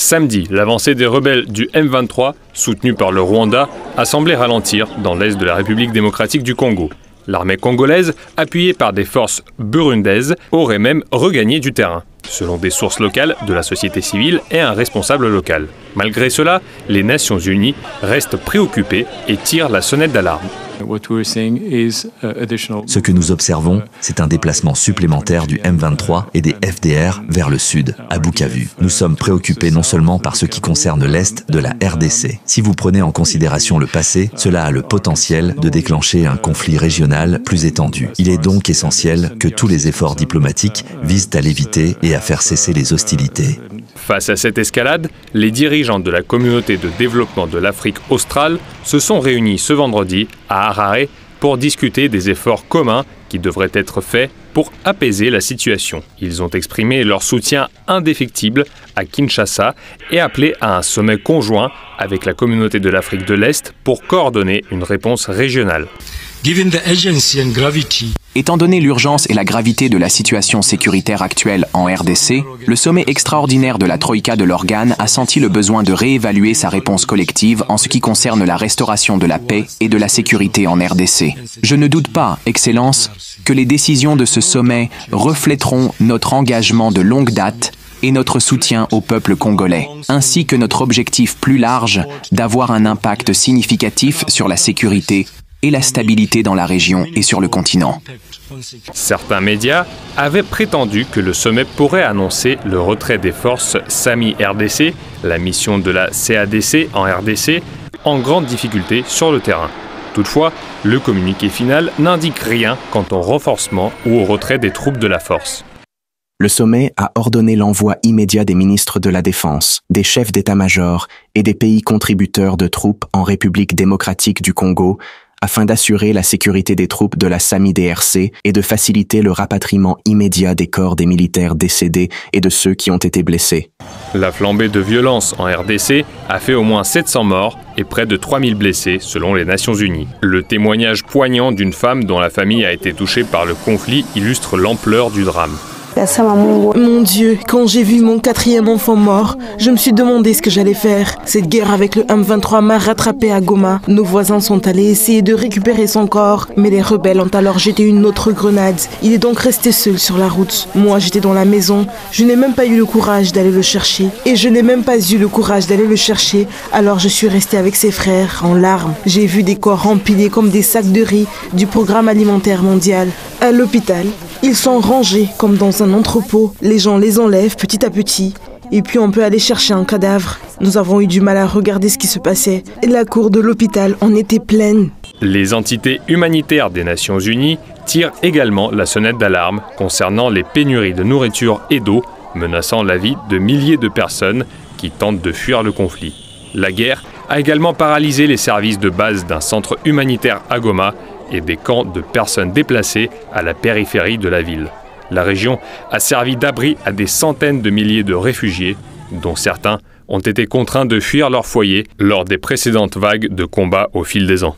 Samedi, l'avancée des rebelles du M23, soutenue par le Rwanda, a semblé ralentir dans l'est de la République démocratique du Congo. L'armée congolaise, appuyée par des forces burundaises, aurait même regagné du terrain, selon des sources locales de la société civile et un responsable local. Malgré cela, les Nations Unies restent préoccupées et tirent la sonnette d'alarme. Ce que nous observons, c'est un déplacement supplémentaire du M23 et des FDR vers le sud, à Bukavu. Nous sommes préoccupés non seulement par ce qui concerne l'Est de la RDC. Si vous prenez en considération le passé, cela a le potentiel de déclencher un conflit régional plus étendu. Il est donc essentiel que tous les efforts diplomatiques visent à l'éviter et à faire cesser les hostilités. Face à cette escalade, les dirigeants de la communauté de développement de l'Afrique australe se sont réunis ce vendredi à Harare pour discuter des efforts communs qui devraient être faits pour apaiser la situation. Ils ont exprimé leur soutien indéfectible à Kinshasa et appelé à un sommet conjoint avec la communauté de l'Afrique de l'Est pour coordonner une réponse régionale. Étant donné l'urgence et la gravité de la situation sécuritaire actuelle en RDC, le sommet extraordinaire de la Troïka de l'Organe a senti le besoin de réévaluer sa réponse collective en ce qui concerne la restauration de la paix et de la sécurité en RDC. Je ne doute pas, Excellence, que les décisions de ce sommet reflèteront notre engagement de longue date et notre soutien au peuple congolais, ainsi que notre objectif plus large d'avoir un impact significatif sur la sécurité et la stabilité dans la région et sur le continent. Certains médias avaient prétendu que le sommet pourrait annoncer le retrait des forces SAMI-RDC, la mission de la CADC en RDC, en grande difficulté sur le terrain. Toutefois, le communiqué final n'indique rien quant au renforcement ou au retrait des troupes de la force. Le sommet a ordonné l'envoi immédiat des ministres de la Défense, des chefs d'état-major et des pays contributeurs de troupes en République démocratique du Congo afin d'assurer la sécurité des troupes de la SAMI-DRC et de faciliter le rapatriement immédiat des corps des militaires décédés et de ceux qui ont été blessés. La flambée de violence en RDC a fait au moins 700 morts et près de 3000 blessés selon les Nations Unies. Le témoignage poignant d'une femme dont la famille a été touchée par le conflit illustre l'ampleur du drame. Mon Dieu, quand j'ai vu mon 4e enfant mort, je me suis demandé ce que j'allais faire. Cette guerre avec le M23 m'a rattrapé à Goma. Nos voisins sont allés essayer de récupérer son corps, mais les rebelles ont alors jeté une autre grenade. Il est donc resté seul sur la route. Moi, j'étais dans la maison. Je n'ai même pas eu le courage d'aller le chercher. Et je n'ai même pas eu le courage d'aller le chercher, alors je suis restée avec ses frères, en larmes. J'ai vu des corps empilés comme des sacs de riz du Programme alimentaire mondial. À l'hôpital, ils sont rangés comme dans un entrepôt. Les gens les enlèvent petit à petit. Et puis on peut aller chercher un cadavre. Nous avons eu du mal à regarder ce qui se passait. La cour de l'hôpital en était pleine. Les entités humanitaires des Nations Unies tirent également la sonnette d'alarme concernant les pénuries de nourriture et d'eau, menaçant la vie de milliers de personnes qui tentent de fuir le conflit. La guerre a également paralysé les services de base d'un centre humanitaire à Goma et des camps de personnes déplacées à la périphérie de la ville. La région a servi d'abri à des centaines de milliers de réfugiés, dont certains ont été contraints de fuir leur foyer lors des précédentes vagues de combats au fil des ans.